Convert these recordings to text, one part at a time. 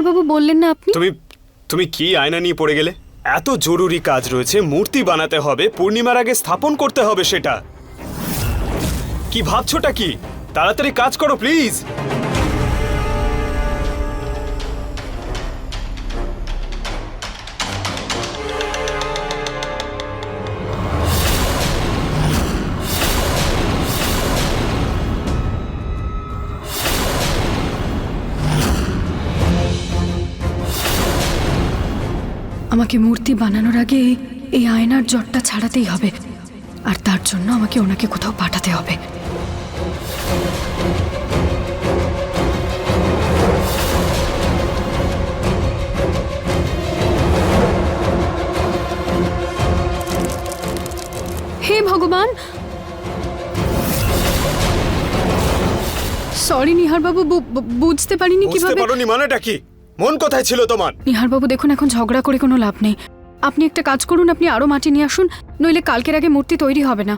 বাবু বললেন না আপনি? তুমি তুমি কি আয়না নিয়ে পড়ে গেলে? এত জরুরি কাজ রয়েছে, মূর্তি বানাতে হবে, পূর্ণিমার আগে স্থাপন করতে হবে সেটা। কি ভাবছোটা কি? তাড়াতাড়ি কাজ করো প্লিজ। আমাকে মূর্তি বানানোর আগে এই আয়নার জটটা ছাড়াতেই হবে, আর তার জন্য আমাকে ওনাকে কোথাও পাঠাতে হবে। হে ভগবান, সরি নিহার বাবু, বুঝতে পারিনি বুঝতে কিভাবে। পারোনি মানেটা কি? মন কোথায় ছিল তোমার? নিহার বাবু দেখুন, এখন ঝগড়া করে কোনো লাভ নেই। আপনি একটা কাজ করুন, আপনি আরো মাটি নিয়ে আসুন, নইলে কালকের আগে মূর্তি তৈরি হবে না।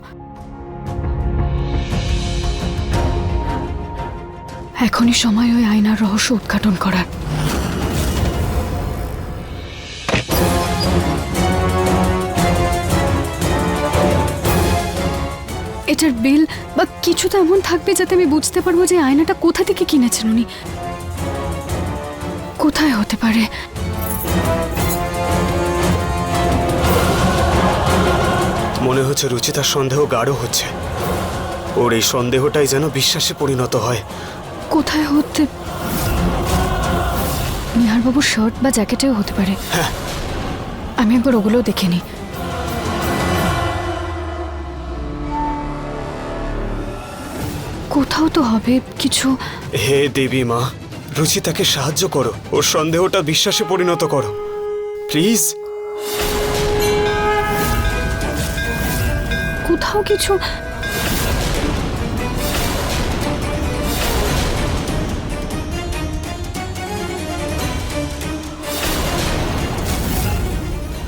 এখনই সময় ওই আয়নার রহস্য উদ্ঘাটন করার। এটার বিল বা কিছু তো এমন থাকবে যাতে আমি বুঝতে পারবো যে আয়নাটা কোথা থেকে কিনেছেন উনি। কোথায় হতে পারে? মনে হচ্ছে রুচিতার সন্দেহ গাঢ় হচ্ছে। ওর এই সন্দেহটাই যেন বিশ্বাসে পরিণত হয়। কোথায় হতে? নিহারবাবুর শার্ট বা জ্যাকেটেও হতে পারে। হ্যাঁ, আমি একবার ওগুলোও দেখে নিই। কোথাও তো হবে কিছু। হে দেবী মা, রুচিতাকে সাহায্য করো, ওর সন্দেহটা বিশ্বাসে পরিণত করো প্লিজ। কোথাও কিছু।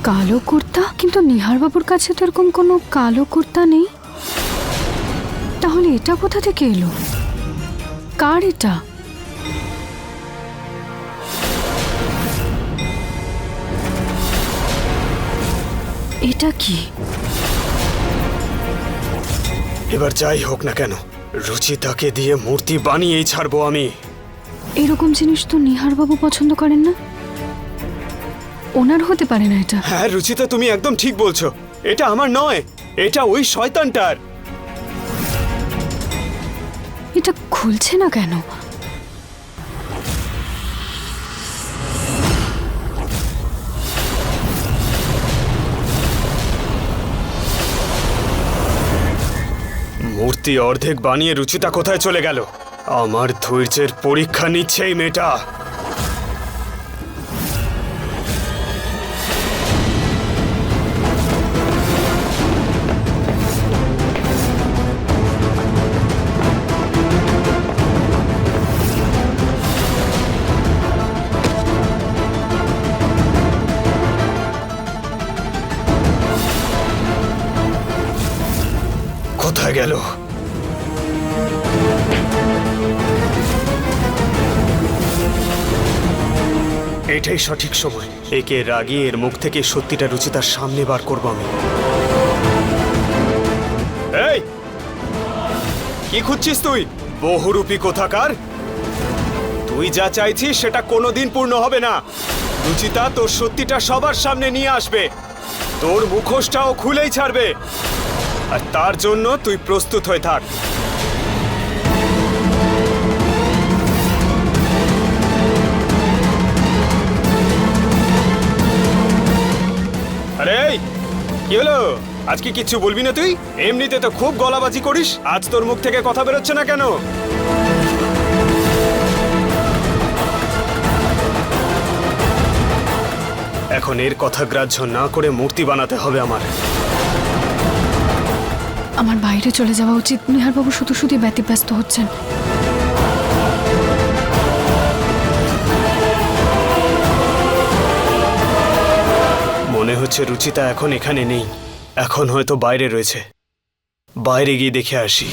কালো কুর্তা? কিন্তু নিহারবাবুর কাছে তো এরকম কোনো কালো কুর্তা নেই। তাহলে এটা কোথা থেকে এলো? কার এটা? এটা কি? এবার যাই হোক না কেন, রুচিতাকে দিয়ে মূর্তি বানিয়েই ছাড়বো আমি। এরকম জিনিস তো নিহারবাবু পছন্দ করেন না। ওনার হতে পারে না এটা। হ্যাঁ রুচিতা, তুমি একদম ঠিক বলছো। এটা আমার নয়, এটা ওই শয়তানটার। এটা খুলছে না কেন? মূর্তি অর্ধেক বানিয়ে রুচিতা কোথায় চলে গেল? আমার ধৈর্যের পরীক্ষা নিচ্ছে এই মেয়েটা। কোথায় গেল? এটাই সঠিক সময়। একে রাগিয়ে এর মুখ থেকে সত্যিটা রুচিতার সামনে বার করবো আমি। এই, কি খুঁজছিস তুই? বহুরূপী কোথাকার! তুই যা চাইছিস সেটা কোনোদিন পূর্ণ হবে না। রুচিতা তোর সত্যিটা সবার সামনে নিয়ে আসবে, তোর মুখোশটাও খুলেই ছাড়বে, আর তার জন্য তুই প্রস্তুত হয়ে থাক। আরে কি হলো? আজকে কিচ্ছু বলবি না তুই? এমনিতে তো খুব গলাবাজি করিস, আজ তোর মুখ থেকে কথা বেরোচ্ছে না কেন? এখন এর কথা গ্রাহ্য না করে মূর্তি বানাতে হবে আমার। আমার বাইরে চলে যাওয়া উচিত। নিহারবাবু শুধু শুধু ব্যতিব্যস্ত হচ্ছেন। মনে হচ্ছে রুচিতা এখন এখানে নেই, এখন হয়তো বাইরে রয়েছে। বাইরে গিয়ে দেখে আসি।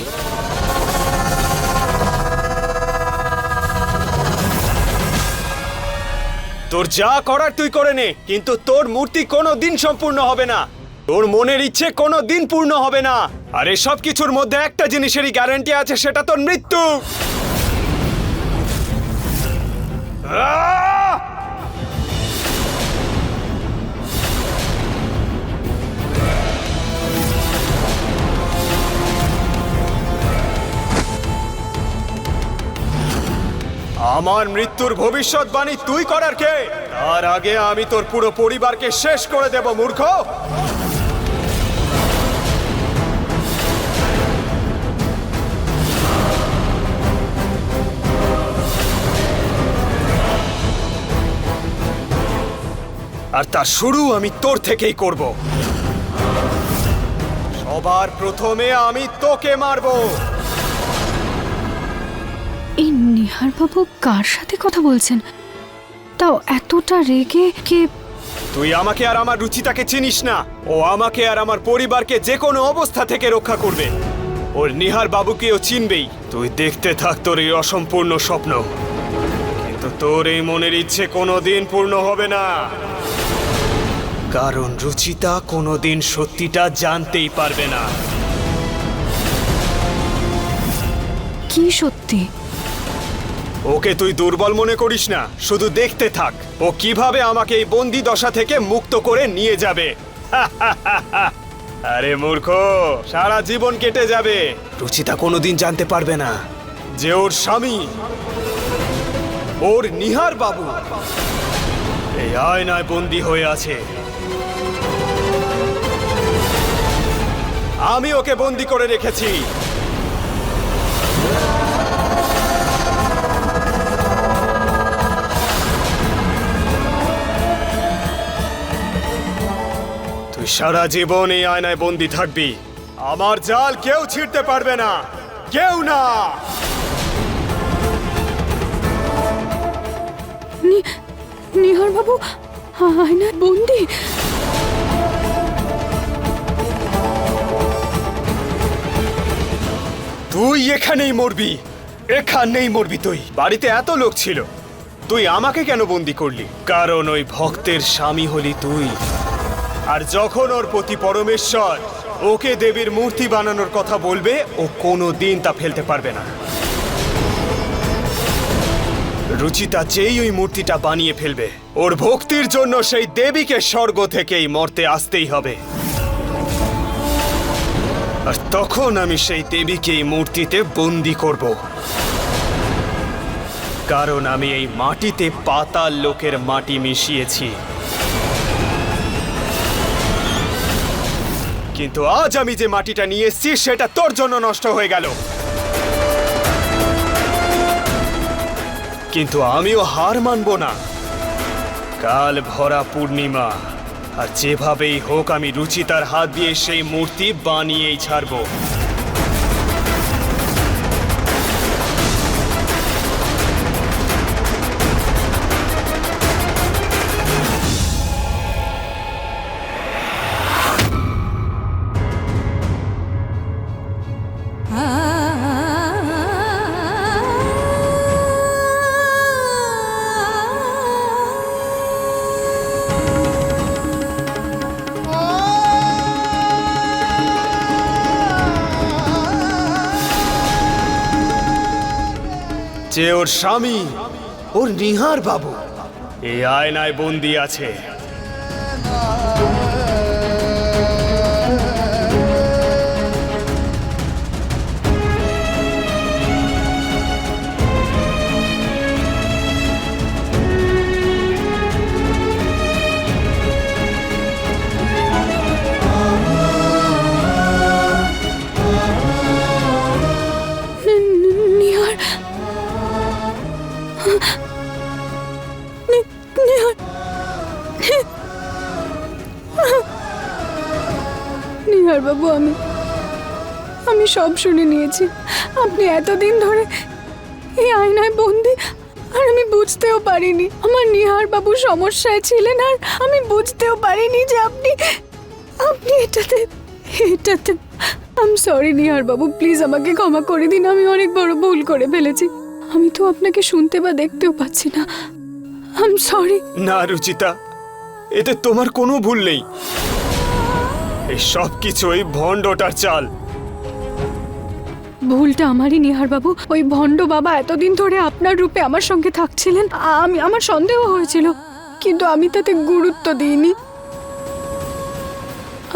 তোর যা করার তুই করে নে, কিন্তু তোর মূর্তি কোনো দিন সম্পূর্ণ হবে না। তোর মনের ইচ্ছে কোনো দিন পূর্ণ হবে না। আর এই সব কিছুর মধ্যে একটা জিনিসেরই গ্যারান্টি আছে, সেটা তোর মৃত্যু। আহ! আমার মৃত্যুর ভবিষ্যৎবাণী তুই করার কে? তার আগে আমি তোর পুরো পরিবারকে শেষ করে দেব, মূর্খ। আর তার শুরু আমি তোর থেকেই করব। সবার প্রথমে আমি তোকে মারবো। এই নিহার বাবু কার সাথে কথা বলছেন, তাও এতটা রেগে? কে? তুই আমাকে আর আমার রুচিতাকে চিনিস না। ও আমাকে আর আমার পরিবারকে যে কোনো অবস্থা থেকে রক্ষা করবে। ওর নিহার বাবুকেও চিনবেই। তুই দেখতে থাক তোর এই অসম্পূর্ণ স্বপ্ন, কিন্তু তোর এই মনের ইচ্ছে কোনোদিন পূর্ণ হবে না। কারণ রুচিতা কোনোদিন সত্যিটা জানতেই পারবে না। কি সত্যি? ওকে তুই দুর্বল মনে করিস না, শুধু দেখতে থাক ও কিভাবে আমাকে এই বন্দি দশা থেকে মুক্ত করে নিয়ে যাবে। আরে মূর্খ, সারা জীবন কেটে যাবে, রুচিতা কোনোদিন জানতে পারবে না যে ওর স্বামী, ওর নিহার বাবু এই আয়নায় বন্দি হয়ে আছে। আমি ওকে বন্দি করে রেখেছি। তুই সারা জীবন এই আয়নায় বন্দি থাকবি। আমার জাল কেউ ছিঁড়তে পারবে না, কেউ না। নিহার বাবু আয়নায় বন্দি? তুই এখানেই মরবি, এখানেই মরবি তুই। বাড়িতে এত লোক ছিল, তুই আমাকে কেন বন্দি করলি? কারণ ওই ভক্তের স্বামী হলি তুই। আর যখন ওর প্রতি পরমেশ্বর ওকে দেবীর মূর্তি বানানোর কথা বলবে, ও কোনো দিন তা ফেলতে পারবে না। রুচিতা যেই ওই মূর্তিটা বানিয়ে ফেলবে, ওর ভক্তির জন্য সেই দেবীকে স্বর্গ থেকেই মর্তে আসতেই হবে। আর তখন আমি সেই দেবীকে এই মূর্তিতে বন্দি করব। কারণ আমি এই মাটিতে পাতাল লোকের মাটি মিশিয়েছি। কিন্তু আজ আমি যে মাটিটা নিয়ে এসেছি সেটা তোর জন্য নষ্ট হয়ে গেল। কিন্তু আমিও হার মানব না। কাল ভরা পূর্ণিমা, আর যেভাবেই হোক আমি রুচিতার হাত দিয়ে সেই মূর্তি বানিয়েই ছাড়বো। যে ওর স্বামী, ওর নিহার বাবু এই আয়নায় বন্দি আছে। নিহার বাবু, আমি সব শুনে নিয়েছি। আপনি এতদিন ধরে এই আয়নায় বন্দি, আর আমি বুঝতেও পারিনি আমার নিহার বাবু সমস্যায় ছিলেন। আর আমি বুঝতেও পারিনি যে আপনি এটাতে I am sorry Nihar Babu, please আমাকে ক্ষমা করে দিন। আমি অনেক বড় ভুল করে ফেলেছি। আমি তো আপনাকে শুনতে বা দেখতেও পাচ্ছি না। I am sorry. না রুচিতা, এতে তোমার কোনো ভুল নেই। এই সব কিছুই ভণ্ডটার চাল। ভুলটা আমারই নিহার বাবু। ওই ভণ্ড বাবা এতদিন ধরে আপনার রূপে আমার সঙ্গে থাকছিলেন, আমার সন্দেহ হয়েছিল, কিন্তু আমি তাতে গুরুত্ব দিইনি।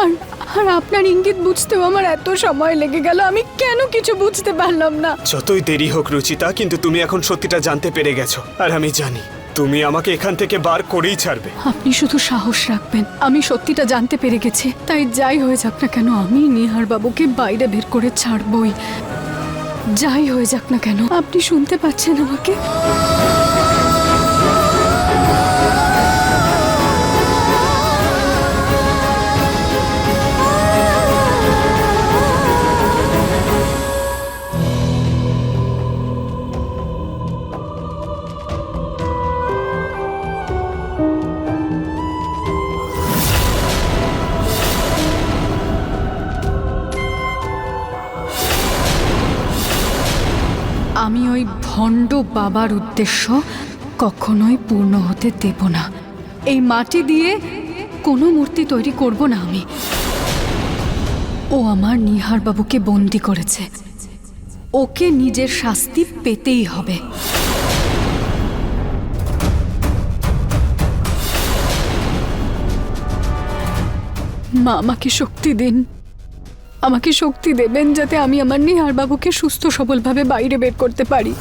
আর আর আপনার ইঙ্গিত বুঝতেও আমার এত সময় লেগে গেল। আমি কেন কিছু বুঝতে পারলাম না? যতই দেরি হোক রুচিতা, কিন্তু তুমি এখন সত্যিটা জানতে পেরে গেছো, আর আমি জানি তুমি আমাকে এখান থেকে বার করেই ছাড়বে। আপনি শুধু সাহস রাখবেন। আমি সত্যিটা জানতে পেরে গেছি, তাই যাই হয়ে যাক না কেন আমি নিহার বাবুকে বাইরে বের করে ছাড়বই। যাই হয়ে যাক না কেন। আপনি শুনতে পাচ্ছেন আমাকে? আমি ওই ভণ্ড বাবার উদ্দেশ্য কখনোই পূর্ণ হতে দেব না। এই মাটি দিয়ে কোনো মূর্তি তৈরি করব না আমি। ও আমার নিহার বাবুকে বন্দি করেছে, ওকে নিজের শাস্তি পেতেই হবে। মা, আমাকে শক্তি দিন। আমাকে শক্তি দেবেন যাতে আমি আমার নিহার বাবুকে সুস্থ সবলভাবে বাইরে বের করতে পারি।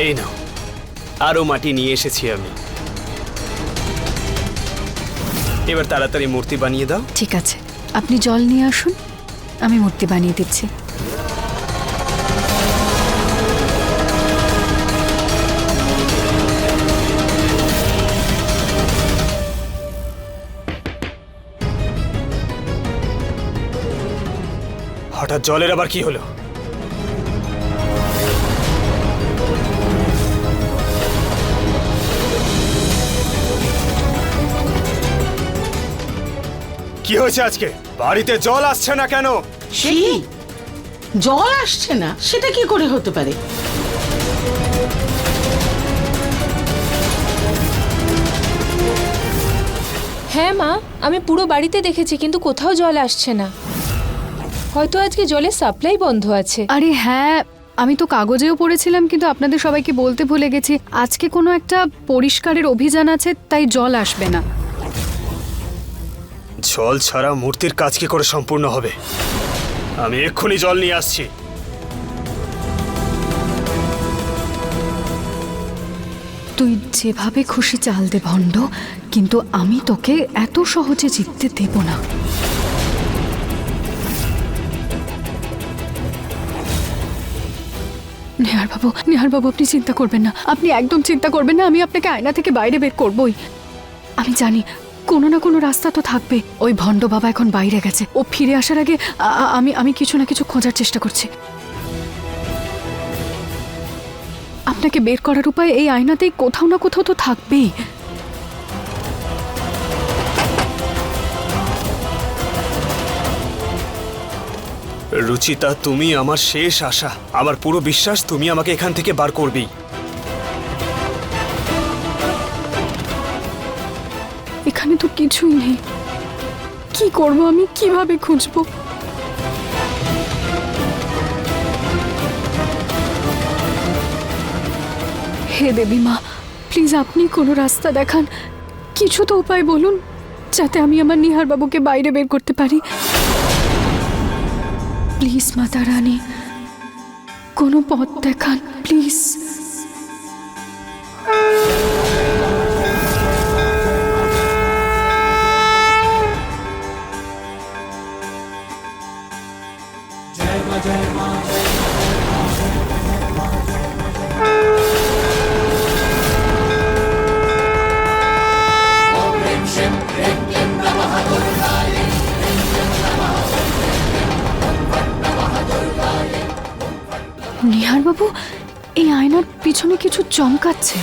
এই নাও, আরো মাটি নিয়ে এসেছি আমি। এবার তাড়াতাড়ি মূর্তি বানিয়ে দাও। ঠিক আছে, আপনি জল নিয়ে আসুন, আমি মূর্তি বানিয়ে দিচ্ছি। হঠাৎ জলের আবার কি হলো? কি হয়েছে আজকে? বাড়িতে জল আসছে না কেন? সে কি? জল আসছে না সেটা কি করে হতে পারে? হ্যাঁ মা, আমি পুরো বাড়িতে দেখেছি কিন্তু কোথাও জল আসছে না। হয়তো আজকে জলের সাপ্লাই বন্ধ আছে। আরে হ্যাঁ, আমি তো কাগজেও পড়েছিলাম, কিন্তু আপনাদের সবাইকে বলতে ভুলে গেছি। আজকে কোনো একটা পরিষ্কারের অভিযান আছে, তাই জল আসবে না। জল ছাড়া মূর্তির কাজ কি করে সম্পূর্ণ হবে? আমি এক্ষুনি জল নিয়ে আসছি। তুই যেভাবে খুশি চাল দে ভণ্ড, কিন্তু আমি তোকে এত সহজে জিততে দেব না। নিহার বাবু আপনি চিন্তা করবেন না, আপনি একদম চিন্তা করবেন না। আমি আপনাকে আয়না থেকে বাইরে বের করবই। আমি জানি কোনো না কোনো রাস্তা তো থাকবে। ওই ভণ্ড বাবা এখন বাইরে গেছে, ও ফিরে আসার আগে আমি কিছু না কিছু খোঁজার চেষ্টা করছি। আপনাকে বের করার উপায় এই আয়নাতেই কোথাও না কোথাও তো থাকবেই। রুচিতা, তুমি আমার শেষ আশা। আমার পুরো বিশ্বাস তুমি আমাকে এখান থেকে বার করবেই। এখানে তো কিছুই নেই, কি করব আমি? কিভাবে খুঁজবো? হে দেবী মা, প্লিজ আপনি কোনো রাস্তা দেখান, কিছু তো উপায় বলুন যাতে আমি আমার নিহার বাবুকে বাইরে বের করতে পারি। প্লিজ মাতা রানী, কোনো পথ দেখান please. Om Rim Shim Rim Klim Namaha Durgaye Nihar বাবু, এই আয়নার পিছনে কিছু চমকাচ্ছে।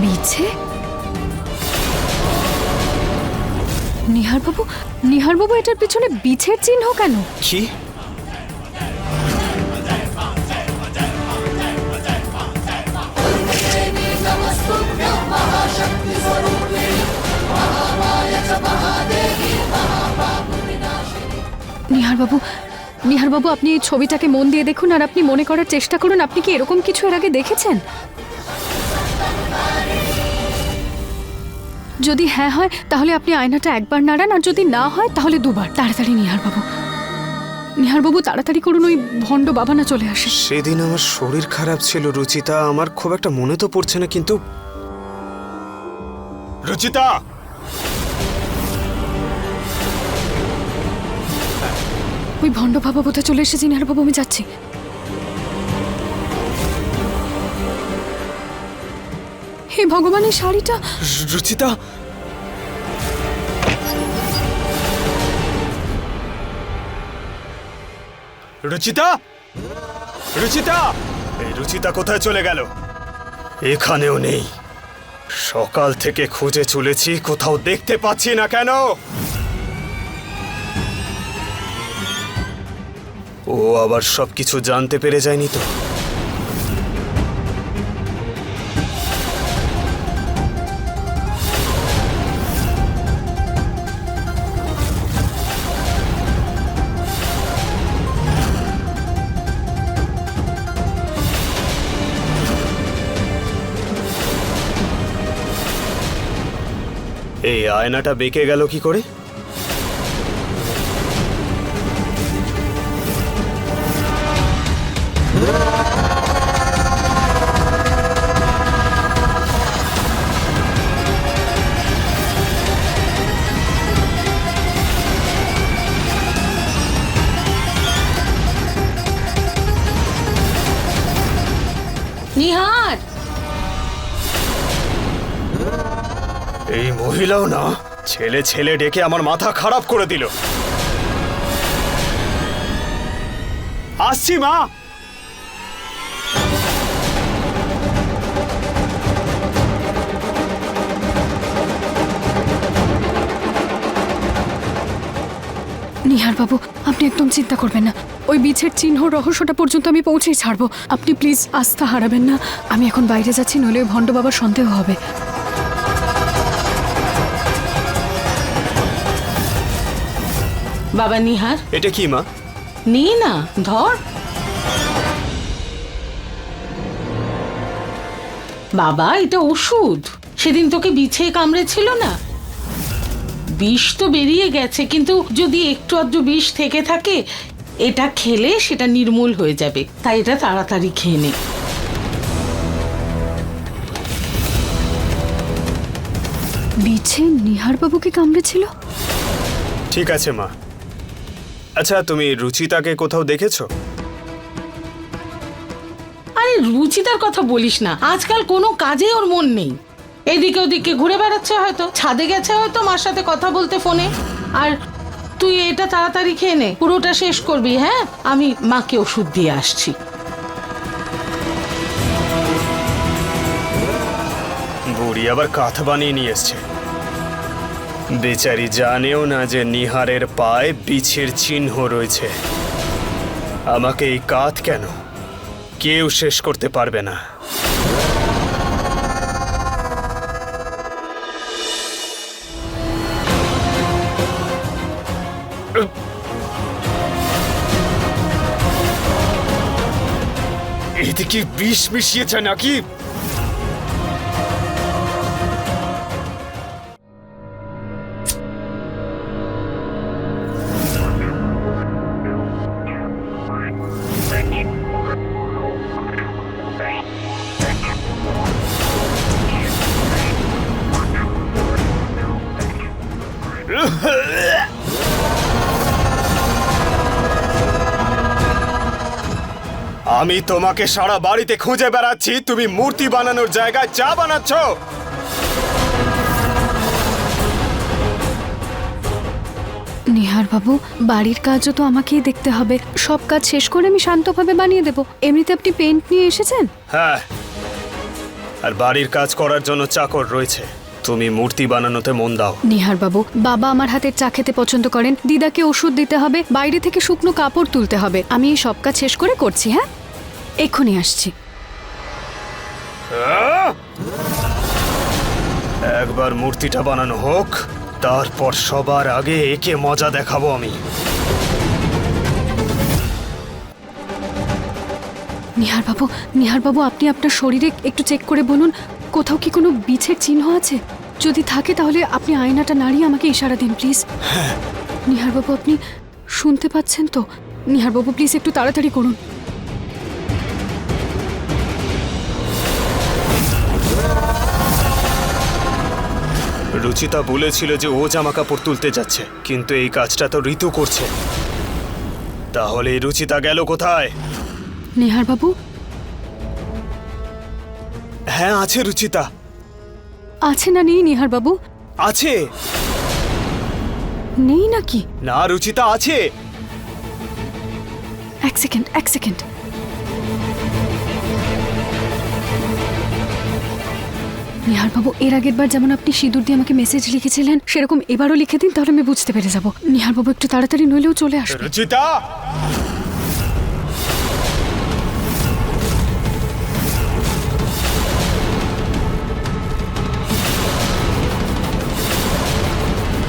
বিছে? নিহার বাবু, এটার পিছনে বিছের চিহ্ন কেন? কি? নিহার বাবু, আপনি এই ছবিটাকে মন দিয়ে দেখুন আর আপনি মনে করার চেষ্টা করুন আপনি কি এরকম কিছু এর আগে দেখেছেন। যদি হ্যাঁ হয় তাহলে আপনি আয়নাটা একবার নাড়ান, আর যদি না হয় তাহলে দুবার। তাড়াতাড়ি নিহার বাবু তাড়াতাড়ি করুন, ওই ভণ্ড বাবা না চলে আসে। সেদিন আমার শরীর খারাপ ছিল রুচিতা, আমার খুব একটা মনে তো পড়ছে না, কিন্তু রুচিতা, ওই ভণ্ড বাবা বোধহয় চলে এসেছে। নিহার বাবু, আমি যাচ্ছি। হে ভগবান, এই শাড়িটা। রুচিতা, রুচিতা, রুচিতা, এই রুচিতা কোথায় চলে গেল? এখানেও নেই। সকাল থেকে খুঁজে চলেছি, কোথাও দেখতে পাচ্ছি না কেন? ও আবার সবকিছু জানতে পেরে যায়নি তো? এই আয়নাটা বেঁকে গেল কি করে? নিহার, এই মহিলাও না, ছেলে ছেলে ডেকে আমার মাথা খারাপ করে দিল। আসছি মা। নিহার বাবু, আপনি একদম চিন্তা করবেন না। ওই বিছের চিহ্ন রহস্যটা পর্যন্ত আমি পৌঁছেই ছাড়বো। আপনি প্লিজ আস্থা হারাবেন না। আমি এখন বাইরে যাচ্ছি, নইলে ওই ভণ্ড বাবার সন্দেহ হবে। বাবা নিহার, এটা কি মা? নিয়ে না, ধর। বাবা, এটা ওষুধ। সেদিন তোকে বিছে কামড়েছিল না, বিষ তো বেরিয়ে গেছে, কিন্তু যদি একটু আধটু বিষ থেকে থাকে, এটা খেলে সেটা নির্মূল হয়ে যাবে। তাই এটা তাড়াতাড়ি খেয়ে নে। বিছে নিহার বাবুকে কামড়েছিল? ঠিক আছে মা। আচ্ছা, তুমি রুচিতাকে কোথাও দেখেছো? আরে রুচিতার কথা বলিস না, আজকাল কোনো কাজে ওর মন নেই। এদিকে ওদিকে ঘুরে বেড়াচ্ছে, হয়তো ছাদে গেছে, হয়তো মার সাথে কথা বলতে ফোনে। আর তুই এটা তাড়াতাড়ি খেয়ে নে, পুরোটা শেষ করবি। হ্যাঁ, আমি মাকে ওষুধ দিয়ে আসছি। বুড়ি আবার কাঁথ বানিয়ে নিয়ে এসছে। বেচারি জানেও না যে নিহারের পায়ে বিছের চিহ্ন রয়েছে। আমাকে এই কাঁথ কেন কেউ শেষ করতে পারবে না। এতে কি বিষ মিশিয়েছে নাকি? আমি তোমাকে সারা বাড়িতে খুঁজে বেড়াচ্ছি, তুমি মূর্তি বানানোর জায়গায় চা বানাচ্ছ। নিহার বাবু, বাড়ির কাজও তো আমাকেই দেখতে হবে। সব কাজ শেষ করে আমি শান্তভাবে বানিয়ে দেব। এমনিতে আপনি পেন্ট নিয়ে এসেছেন। হ্যাঁ, আর বাড়ির কাজ করার জন্য চাকর রয়েছে। তুমি মূর্তি বানানোতে মন দাও। নিহার বাবু, বাবা আমার হাতের চা খেতে পছন্দ করেন, দিদাকে ওষুধ দিতে হবে, বাইরে থেকে শুকনো কাপড় তুলতে হবে। আমি এই সব কাজ শেষ করে করছি। হ্যাঁ, এক্ষুনি আসছি। একবার মূর্তিটা বানানো হোক, তারপর সবার আগে একে মজা দেখাবো আমি। নিহার বাবু, আপনি আপনার শরীরে একটু চেক করে বলুন, কোথাও কি কোনো বিছের চিহ্ন আছে? যদি থাকে তাহলে আপনি আয়নাটা নাড়িয়ে আমাকে ইশারা দিন প্লিজ। নিহার বাবু, আপনি শুনতে পাচ্ছেন তো? নিহার বাবু, প্লিজ একটু তাড়াতাড়ি করুন। রুচিতা বলেছিল যে ও জামা কাপড় তুলতে যাচ্ছে, কিন্তু এই কাজটা তো ঋতু করছে। তাহলে এই রুচিতা গেল কোথায়? নিহার বাবু, হ্যাঁ, আছে রুচিতা। আছে না নেই নিহার বাবু? আছে। নেই নাকি? না, রুচিতা আছে। এক সেকেন্ড। নিহার বাবু, এর আগের বার যেমন আপনি সিঁদুর দিয়ে আমাকে মেসেজ লিখেছিলেন, সেরকম এবারও লিখে দিন, তাহলে আমি বুঝতে পেরে যাব। নিহার বাবু, একটু তাড়াতাড়ি নইলেও চলে আসবে। রুচিতা!